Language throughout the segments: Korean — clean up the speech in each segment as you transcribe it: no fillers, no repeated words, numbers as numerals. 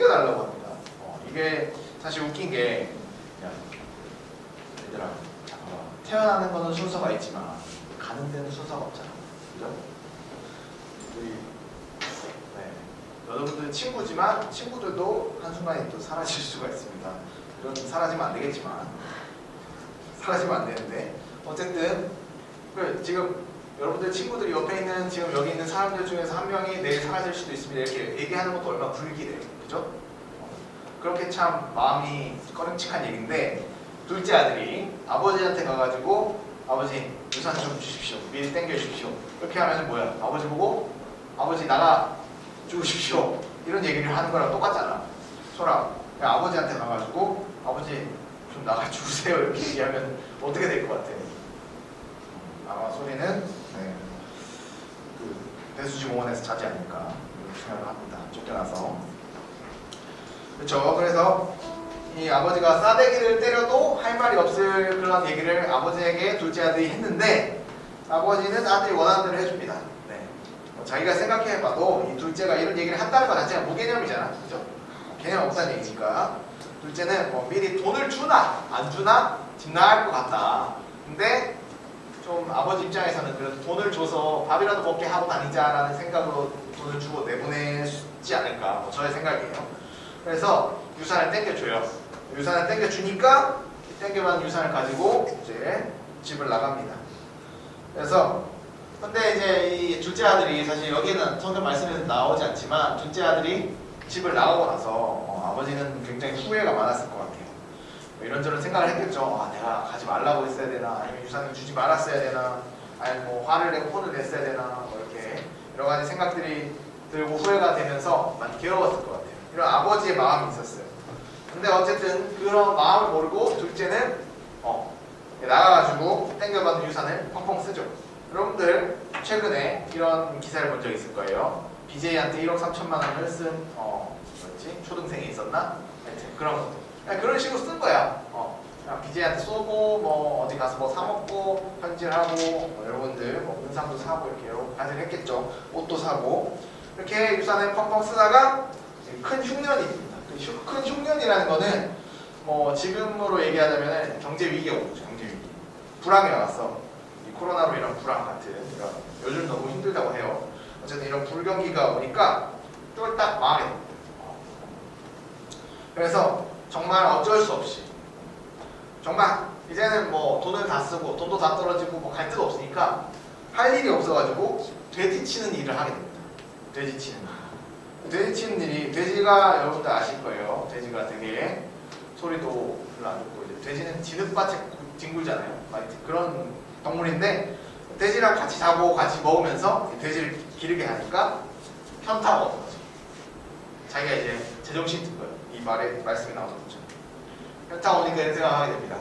땡겨달라고 합니다. 이게 사실 웃긴 게 얘들아 태어나는 거는 순서가 있지만 가는 데는 순서가 없잖아. 그죠? 우리 여러분들 친구지만 친구들도 한순간에 또 사라질 수가 있습니다. 이건 사라지면 안 되겠지만 사라지면 안 되는데 어쨌든 지금 여러분들 친구들이 옆에 있는 지금 여기 있는 사람들 중에서 한 명이 내일 사라질 수도 있습니다. 이렇게 얘기하는 것도 얼마나 불길해요. 그죠? 그렇게 참 마음이 꺼림칙한 얘기인데 둘째 아들이 아버지한테 가가지고 아버지 유산 좀 주십시오. 미리 땡겨주십시오. 이렇게 하면 뭐야? 아버지 보고 아버지 나가 주십시오. 이런 얘기를 하는 거랑 똑같잖아. 소라 그냥 아버지한테 가가지고 아버지 좀 나가 주세요. 이렇게 얘기하면 어떻게 될 것 같아? 아마 소리는 그 배수지 공원에서 자지 않을까 생각을 합니다. 쫓겨나서. 그렇죠. 그래서 이 아버지가 싸대기를 때려도 할 말이 없을 그런 얘기를 아버지에게 둘째 아들이 했는데 아버지는 아들이 원하는 대로 해줍니다. 자기가 생각해봐도 이 둘째가 이런 얘기를 한다는 것 자체가 무개념이잖아. 그죠? 개념 없다는 얘기니까 둘째는 뭐 미리 돈을 주나 안 주나 집 나갈 것 같다. 근데 좀 아버지 입장에서는 그래도 돈을 줘서 밥이라도 먹게 하고 다니자라는 생각으로 돈을 주고 내보내지 않을까. 뭐 저의 생각이에요. 그래서 유산을 땡겨줘요. 유산을 땡겨주니까 땡겨받은 유산을 가지고 이제 집을 나갑니다. 그래서 근데 이제 이 둘째 아들이 사실 여기는 성경 말씀에서 나오지 않지만 둘째 아들이 집을 나가고 나서 아버지는 굉장히 후회가 많았을 것 같아요. 이런저런 생각을 했겠죠. 내가 가지 말라고 했어야 되나, 아니면 유산을 주지 말았어야 되나, 아니면 뭐 화를 내고 혼을 냈어야 되나, 뭐 이렇게 여러 가지 생각들이 들고 후회가 되면서 많이 괴로웠을 것 같아요. 이런 아버지의 마음이 있었어요. 근데 어쨌든 그런 마음을 모르고 둘째는 나가가지고 땡겨받은 유산을 펑펑 쓰죠. 여러분들 최근에 이런 기사를 본 적 있을 거예요. BJ한테 1억 3천만 원을 쓴 뭐였지? 초등생이 있었나? 하여튼 그런 것들. 그냥 그런 식으로 쓴 거야. 그냥 BJ한테 쏘고 뭐 어디 가서 뭐 사 먹고 현질하고 뭐 여러분들 뭐 문상도 사고 이렇게 여러 가지를 했겠죠. 옷도 사고 이렇게 유산을 펑펑 쓰다가 큰 흉년이 있습니다. 큰 흉년이라는 거는 뭐 지금으로 얘기하자면 경제 위기가 온 거죠. 경제 위기. 불황이 왔어. 코로나로 이런 불황 같은 이런 요즘 너무 힘들다고 해요. 어쨌든 이런 불경기가 오니까 쫄딱 망하게 됩니다. 그래서 정말 어쩔 수 없이 정말 이제는 뭐 돈을 다 쓰고 돈도 다 떨어지고 뭐 갈 데도 없으니까 할 일이 없어가지고 돼지치는 일을 하게 됩니다. 돼지치는 일. 돼지치는 일이 돼지가 여러분들 아실 거예요. 돼지가 되게 소리도 별로 안 좋고 이제 돼지는 진흙밭에 뒹굴잖아요. 그런 동물인데 돼지랑 같이 자고 같이 먹으면서 돼지를 기르게 하니까 현타가 오는 거죠. 자기가 이제 제정신이 든 거예요. 이 말씀이 나오는 거죠. 현타가 오니까 이런 생각을 하게 됩니다.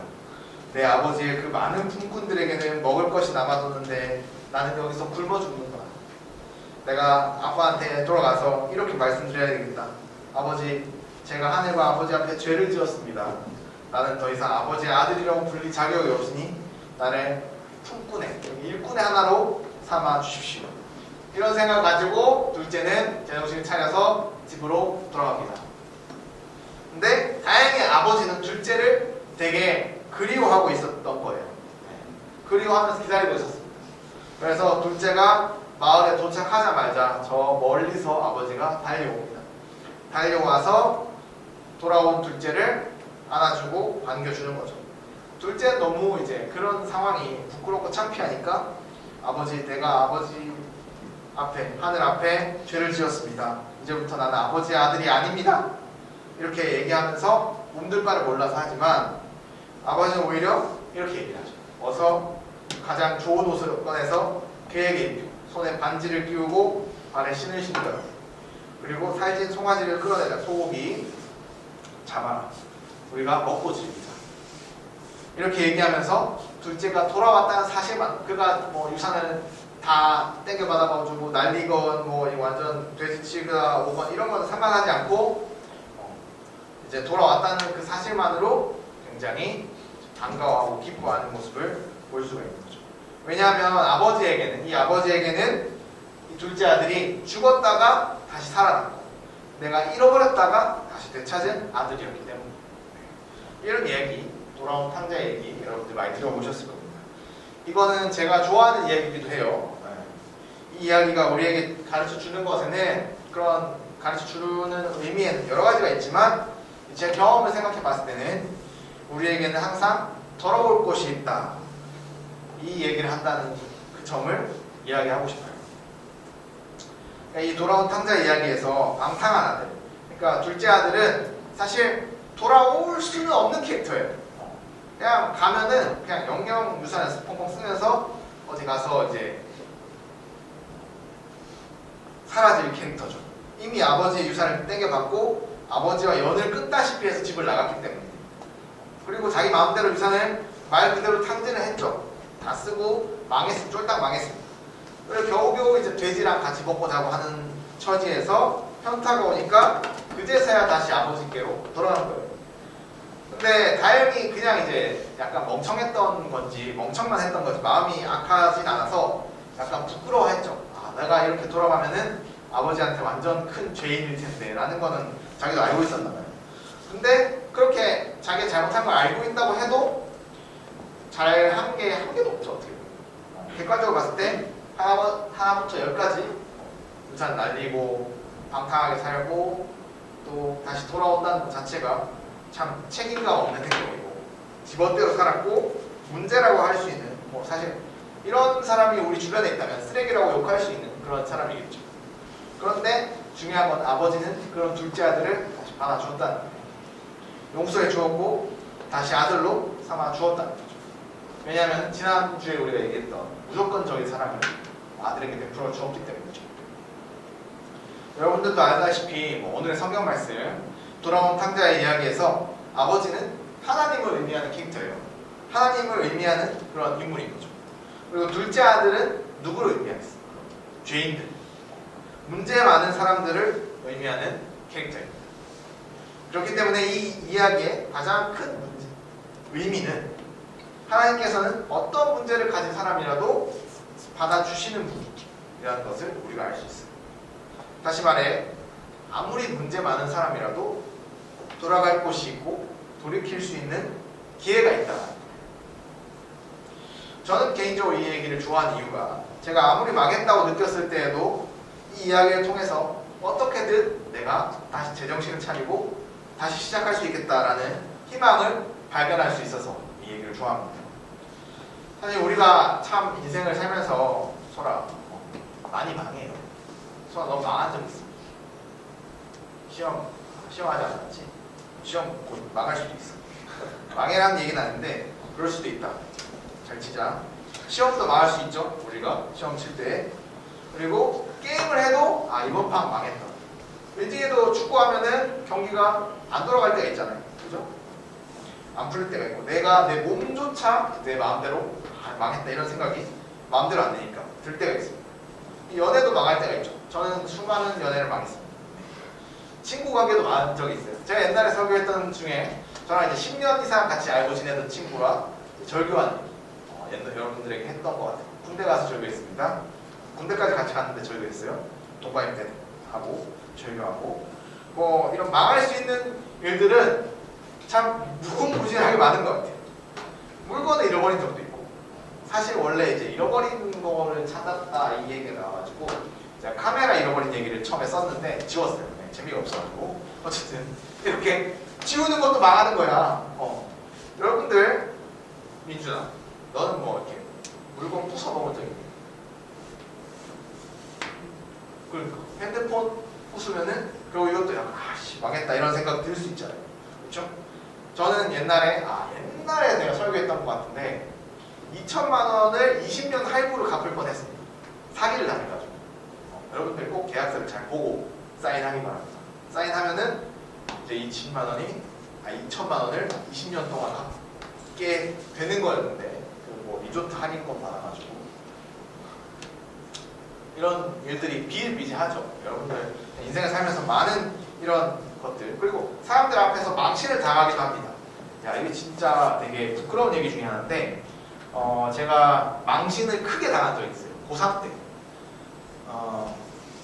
내 아버지의 그 많은 품꾼들에게는 먹을 것이 남아도는데 나는 여기서 굶어 죽는 거야. 내가 아빠한테 돌아가서 이렇게 말씀드려야 되겠다. 아버지, 제가 하늘과 아버지 앞에 죄를 지었습니다. 나는 더 이상 아버지의 아들이라고 불릴 자격이 없으니 나를 품꾼의 일꾼의 하나로 삼아 주십시오. 이런 생각을 가지고 둘째는 제정신을 차려서 집으로 돌아갑니다. 근데 다행히 아버지는 둘째를 되게 그리워하고 있었던 거예요. 그리워하면서 기다리고 있었습니다. 그래서 둘째가 마을에 도착하자마자 저 멀리서 아버지가 달려옵니다. 달려와서 돌아온 둘째를 안아주고 반겨주는 거죠. 둘째는 너무 이제 그런 상황이 부끄럽고 창피하니까 아버지, 내가 아버지 앞에, 하늘 앞에 죄를 지었습니다. 이제부터 나는 아버지의 아들이 아닙니다. 이렇게 얘기하면서 몸둘 바를 몰라서 하지만 아버지는 오히려 이렇게 얘기를 하죠. 어서 가장 좋은 옷을 꺼내서 그에게 입히고 손에 반지를 끼우고 발에 신을 신겨라. 그리고 살찐 송아지를 끌어내라. 소고기 잡아라. 우리가 먹고 즐기자. 이렇게 얘기하면서 둘째가 돌아왔다는 사실만, 그가 뭐 유산을 다 땡겨받아가지고 날리건 뭐 완전 돼지치가 오건 이런 건 상관하지 않고 이제 돌아왔다는 그 사실만으로 굉장히 반가워하고 기뻐하는 모습을 볼 수가 있는 거죠. 왜냐하면 이 아버지에게는 이 둘째 아들이 죽었다가 다시 살아났고 내가 잃어버렸다가 다시 되찾은 아들이었기 때문에. 이런 얘기, 돌아온 탕자 얘기 여러분들 많이 들어보셨을 겁니다. 이거는 제가 좋아하는 이야기이기도 해요. 이 이야기가 우리에게 가르쳐 주는 것에는 그런 가르쳐 주는 의미에는 여러 가지가 있지만 제 경험을 생각해 봤을 때는 우리에게는 항상 돌아올 곳이 있다. 이 얘기를 한다는 그 점을 이야기하고 싶어요. 이 돌아온 탕자 이야기에서 방탕한 아들, 그러니까 둘째 아들은 사실 돌아올 수는 없는 캐릭터예요. 그냥 가면은 그냥 영영 유산에서 펑펑 쓰면서 어디 가서 이제 사라질 캐릭터죠. 이미 아버지의 유산을 땡겨받고 아버지와 연을 끊다시피 해서 집을 나갔기 때문에. 그리고 자기 마음대로 유산을 말 그대로 탕진을 했죠. 다 쓰고 망했습니다. 쫄딱 망했습니다. 그래서 겨우겨우 이제 돼지랑 같이 먹고 자고 하는 처지에서 현타가 오니까 그제서야 다시 아버지께로 돌아간 거예요. 근데 다행히 그냥 이제 약간 멍청했던 건지 멍청만 했던 건지 마음이 악하진 않아서 약간 부끄러워했죠. 아, 내가 이렇게 돌아가면은 아버지한테 완전 큰 죄인일 텐데 라는 거는 자기도 알고 있었나 봐요. 근데 그렇게 자기가 잘못한 걸 알고 있다고 해도 잘한 게 한 개도 없죠. 어떻게 보면. 객관적으로 봤을 때 하나부터 열까지 유산 날리고 방탕하게 살고 또 다시 돌아온다는 것 자체가 참 책임감 없는 행동이고 집멋대로 살았고 문제라고 할 수 있는 뭐 사실 이런 사람이 우리 주변에 있다면 쓰레기라고 욕할 수 있는 그런 사람이겠죠. 그런데 중요한 건 아버지는 그런 둘째 아들을 다시 받아주었다는 거예요. 용서해 주었고 다시 아들로 삼아 주었다는 거죠. 왜냐하면 지난주에 우리가 얘기했던 무조건적인 사랑을 아들에게 베풀어 주었기 때문이죠. 여러분들도 알다시피 뭐 오늘의 성경 말씀 돌아온 탕자의 이야기에서 아버지는 하나님을 의미하는 캐릭터예요. 하나님을 의미하는 그런 인물인 거죠. 그리고 둘째 아들은 누구를 의미하겠어요? 죄인들, 문제 많은 사람들을 의미하는 캐릭터입니다. 그렇기 때문에 이 이야기의 가장 큰 문제, 의미는 하나님께서는 어떤 문제를 가진 사람이라도 받아주시는 분이라는 것을 우리가 알 수 있어요. 다시 말해 아무리 문제 많은 사람이라도 돌아갈 곳이 있고 돌이킬 수 있는 기회가 있다. 저는 개인적으로 이 얘기를 좋아하는 이유가 제가 아무리 망했다고 느꼈을 때에도 이 이야기를 통해서 어떻게든 내가 다시 제정신을 차리고 다시 시작할 수 있겠다라는 희망을 발견할 수 있어서 이 얘기를 좋아합니다. 사실 우리가 참 인생을 살면서 소라 많이 망해요. 소라 너무 망한 적 있습니다. 시험하지 않았지? 시험 곧 망할 수도 있어. 망해라는 얘기는 아닌데 그럴 수도 있다. 잘 치자. 시험도 망할 수 있죠. 우리가 시험 칠 때. 그리고 게임을 해도 아 이번 판 망했다. 왠지해도 축구하면은 경기가 안 돌아갈 때가 있잖아요. 그죠? 안 풀릴 때가 있고 내가 내 몸조차 내 마음대로 아, 망했다 이런 생각이 마음대로 안 되니까 들 때가 있습니다. 연애도 망할 때가 있죠. 저는 수많은 연애를 망했습니다. 친구 관계도 망한 적이 있어요. 제가 옛날에 설교했던 중에 저랑 이제 10년 이상 같이 알고 지내던 친구가 절교하는 옛날 여러분들에게 했던 것 같아요. 군대 가서 절교했습니다. 군대까지 같이 갔는데 절교했어요. 동반일 때 하고 절교하고 뭐 이런 망할 수 있는 일들은 참 무궁무진하게 많은 것 같아요. 물건을 잃어버린 적도 있고 사실 원래 이제 잃어버린 거를 찾았다 이 얘기가 나와가지고 제가 카메라 잃어버린 얘기를 처음에 썼는데 지웠어요. 네, 재미가 없어가지고 어쨌든 이렇게 지우는 것도 망하는 거야. 여러분들 민준아 너는 뭐 이렇게 물건 부숴먹은 적 있니? 그러니까 핸드폰 부수면은 그리고 이것도 약간 아씨 망했다 이런 생각 들 수 있잖아요. 그렇죠? 저는 옛날에 내가 설교했던 것 같은데 2천만 원을 20년 할부로 갚을 뻔했습니다. 사기를 당해가지고 여러분들 꼭 계약서를 잘 보고 사인하기 바랍니다. 사인하면은 이제 2천만 원을 20년 동안 갚게 되는 거였는데 뭐 리조트 할인권 받아가지고 이런 일들이 비일비재하죠. 여러분들 인생을 살면서 많은 이런 것들 그리고 사람들 앞에서 망신을 당하기도 합니다. 야 이게 진짜 되게 부끄러운 얘기 중에 하나인데 제가 망신을 크게 당한 적이 있어요. 고3 때.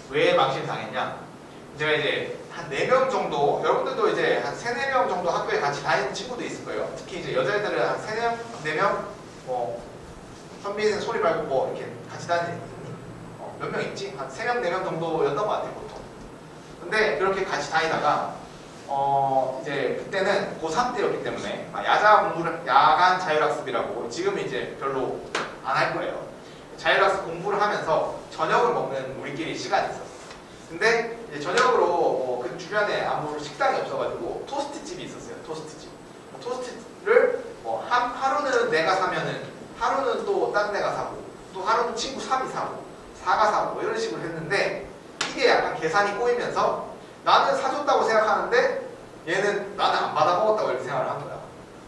왜 망신을 당했냐? 제가 이제 한 4명 정도, 여러분들도 이제 한 3, 4명 정도 학교에 같이 다니는 친구도 있을 거예요. 특히 이제 여자애들은 한 3명, 4명, 뭐 선비는 소리 말고 뭐 이렇게 같이 다니는 몇 명 있지? 한 3명, 4명 정도였던 것 같아요, 보통. 근데 그렇게 같이 다니다가 이제 그때는 고3 때였기 때문에 야간 자율학습이라고 지금은 이제 별로 안 할 거예요. 자율학습 공부를 하면서 저녁을 먹는 우리끼리 시간이 있었어. 근데 이제 저녁으로 그 주변에 아무 식당이 없어가지고 토스트집이 있었어요. 토스트집. 토스트를 하루는 내가 사면은 하루는 또 딴 데가 사고 또 하루는 친구 3이 사고 4가 사고 뭐 이런 식으로 했는데 이게 약간 계산이 꼬이면서 나는 사줬다고 생각하는데 얘는 나는 안 받아 먹었다고 이렇게 생각을 한 거야.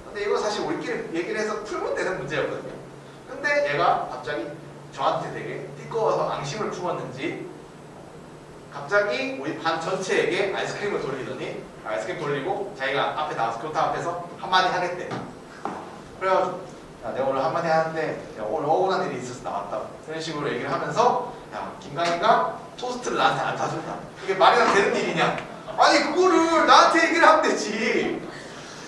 근데 이거 사실 우리끼리 얘기를 해서 풀면 되는 문제였거든요. 근데 얘가 갑자기 저한테 되게 띠꺼워서 앙심을 품었는지 갑자기 우리 반 전체에게 아이스크림을 돌리더니 아이스크림 돌리고 자기가 앞에 나와서 교탁 앞에서 한마디 하겠대. 그래가지고 야, 내가 오늘 한마디 하는데 야, 오늘 억울한 일이 있어서 나왔다. 이런 식으로 얘기를 하면서 야, 김강희가 토스트를 나한테 안 사준다. 이게 말이나 되는 일이냐? 아니 그거를 나한테 얘기를 하면 되지.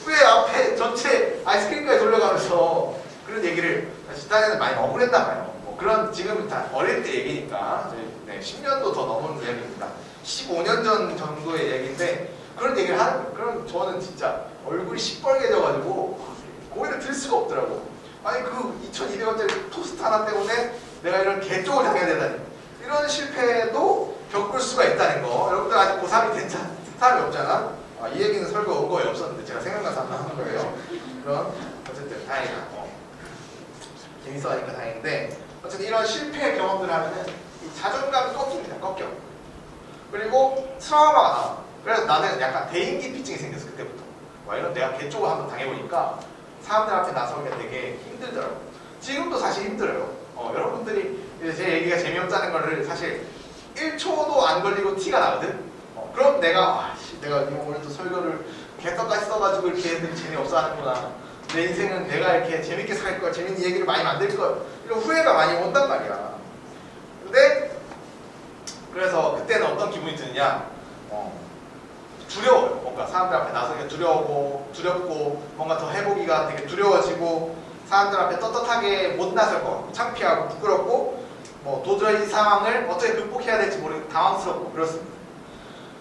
왜 앞에 전체 아이스크림까지 돌려가면서 그런 얘기를 집단에는 많이 억울했나 봐요. 뭐 그런 지금은 다 어릴 때 얘기니까 10년도 더 넘은 얘기입니다. 15년 전 정도의 얘기인데 그런 얘기를 하는 거예요. 그럼 저는 진짜 얼굴이 시뻘개져가지고 고개를 들 수가 없더라고. 아니 그 2,200원짜리 토스트 하나 때문에 내가 이런 개쪽을 당해야 되다니. 이런 실패도 겪을 수가 있다는 거. 여러분들 아직 고3이 된 사람이 없잖아. 이 얘기는 설교 온 거에 없었는데 제가 생각나서 한번 하는 거예요. 그럼 어쨌든 다행이다. 재밌어 하니까 다행인데 어쨌든 이런 실패 경험들을 하면은 이 자존감이 꺾입니다. 꺾여. 그리고 트라우마가 나와. 그래서 나는 약간 대인기피증이 생겼어. 그때부터. 와 이런 내가 개쪽을 한번 당해보니까 사람들 앞에 나서기가 되게 힘들더라고. 지금도 사실 힘들어요. 여러분들이 이제 제 얘기가 재미없다는 거를 사실 1초도 안 걸리고 티가 나거든. 그럼 내가 내가 오늘도 설교를 개떡까지 써가지고 이렇게 애들이 재미없어 하는구나. 내 인생은 내가 이렇게 재밌게 살 걸, 재밌는 얘기를 많이 만들 걸, 이런 후회가 많이 온단 말이야. 근데 그래서 그때는 어떤 기분이 드느냐? 두려워요. 뭔가 사람들 앞에 나서기가 두렵고 뭔가 더 해보기가 되게 두려워지고 사람들 앞에 떳떳하게 못 나설 것 같고 창피하고 부끄럽고 뭐 도저히 이 상황을 어떻게 극복해야 될지 모르겠고 당황스럽고 그렇습니다.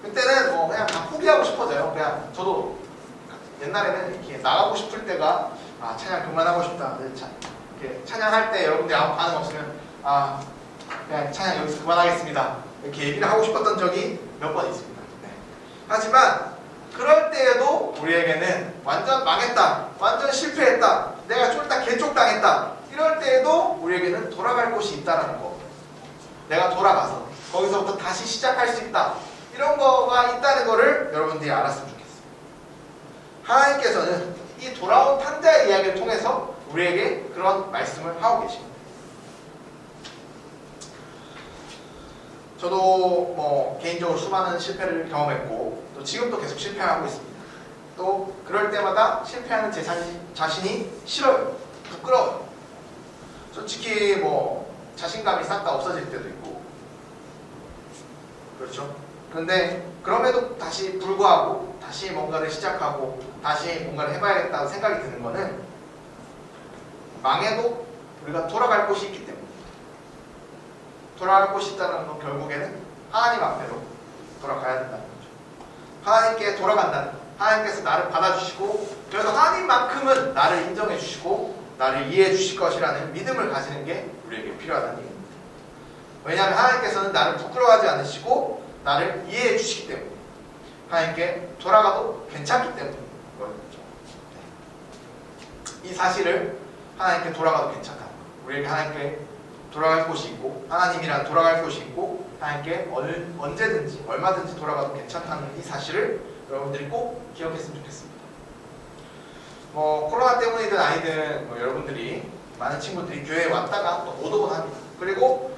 그때는 그냥 다 포기하고 싶어져요. 그냥 저도 옛날에는 이렇게 나가고 싶을 때가 찬양 그만하고 싶다. 이렇게 찬양할 때 여러분들이 아무 반응 없으면 그냥 찬양 여기서 그만하겠습니다. 이렇게 얘기를 하고 싶었던 적이 몇 번 있습니다. 네. 하지만 그럴 때에도 우리에게는 완전 망했다. 완전 실패했다. 내가 쫄딱 개쪽당했다. 이럴 때에도 우리에게는 돌아갈 곳이 있다는 거. 내가 돌아가서 거기서부터 다시 시작할 수 있다. 이런 거가 있다는 거를 여러분들이 알았으면 좋겠어요. 하나님께서는 이 돌아온 탕자의 이야기를 통해서 우리에게 그런 말씀을 하고 계십니다. 저도 뭐 개인적으로 수많은 실패를 경험했고 또 지금도 계속 실패하고 있습니다. 또 그럴 때마다 실패하는 제 자신이 싫어요. 부끄러워요. 솔직히 뭐 자신감이 싹 다 없어질 때도 있고 그렇죠. 그런데 그럼에도 다시 불구하고 다시 뭔가를 시작하고 다시 뭔가를 해봐야겠다는 생각이 드는 거는 망해도 우리가 돌아갈 곳이 있기 때문에 돌아갈 곳이 있다는 건 결국에는 하나님 앞에로 돌아가야 된다는 거죠. 하나님께 돌아간다는 거. 하나님께서 나를 받아주시고 그래서 하나님만큼은 나를 인정해 주시고 나를 이해해 주실 것이라는 믿음을 가지는 게 우리에게 필요하다는 얘기입니다. 왜냐하면 하나님께서는 나를 부끄러워하지 않으시고 나를 이해해 주시기 때문에 하나님께 돌아가도 괜찮기 때문에 그렇죠. 이 사실을 하나님께 돌아가도 괜찮다. 우리에게 하나님께 돌아갈 곳이 있고 하나님이란 돌아갈 곳이 있고 하나님께 언제든지 얼마든지 돌아가도 괜찮다는 이 사실을 여러분들이 꼭 기억했으면 좋겠습니다. 뭐 코로나 때문이든 아니든 여러분들이 많은 친구들이 교회에 왔다가 또 못 오곤 합니다. 그리고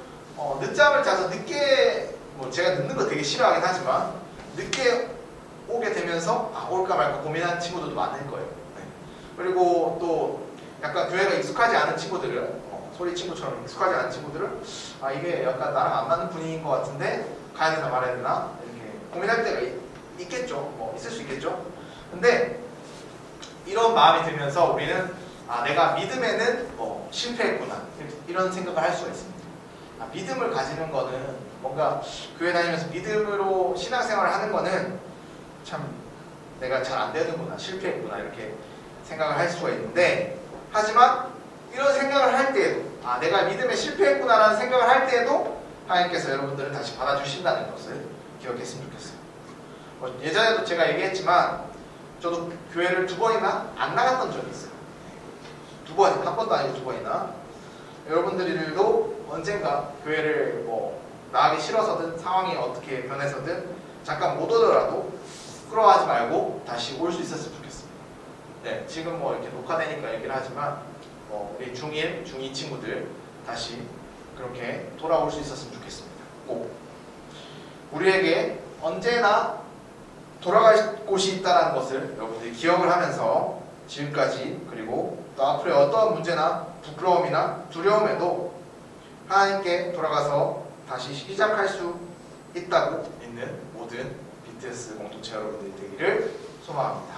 늦잠을 자서 늦게 제가 늦는 거 되게 싫어하긴 하지만 늦게 오게 되면서 올까 말까 고민하는 친구들도 많을 거예요. 네. 그리고 또 약간 교회가 익숙하지 않은 친구들은 소리 친구처럼 익숙하지 않은 친구들은 이게 약간 나랑 안 맞는 분위기인 것 같은데 가야 되나 말아야 되나 이렇게 고민할 때가 있겠죠. 뭐 있을 수 있겠죠. 근데 이런 마음이 들면서 우리는 내가 믿음에는 뭐 실패했구나 이런 생각을 할 수가 있습니다. 믿음을 가지는 거는 뭔가 교회 다니면서 믿음으로 신앙생활을 하는 거는 참 내가 잘 안 되는구나, 실패했구나 이렇게 생각을 할 수가 있는데, 하지만 이런 생각을 할 때에도 내가 믿음에 실패했구나라는 생각을 할 때에도 하나님께서 여러분들을 다시 받아주신다는 것을 기억했으면 좋겠어요. 예전에도 제가 얘기했지만 저도 교회를 2번이나 안 나갔던 적이 있어요. 2번, 한 번도 아니고 2번이나. 여러분들도 언젠가 교회를 뭐 나가기 싫어서든 상황이 어떻게 변해서든 잠깐 못 오더라도 부끄러워하지 말고 다시 올 수 있었으면 좋겠습니다. 네, 지금 뭐 이렇게 녹화되니까 얘기를 하지만 우리 중1, 중2 친구들 다시 그렇게 돌아올 수 있었으면 좋겠습니다. 꼭 우리에게 언제나 돌아갈 곳이 있다는 것을 여러분들이 기억을 하면서 지금까지 그리고 또 앞으로의 어떠한 문제나 부끄러움이나 두려움에도 하나님께 돌아가서 다시 시작할 수 있다고 믿는 모든 BTS 공동체 여러분들이 되기를 소망합니다.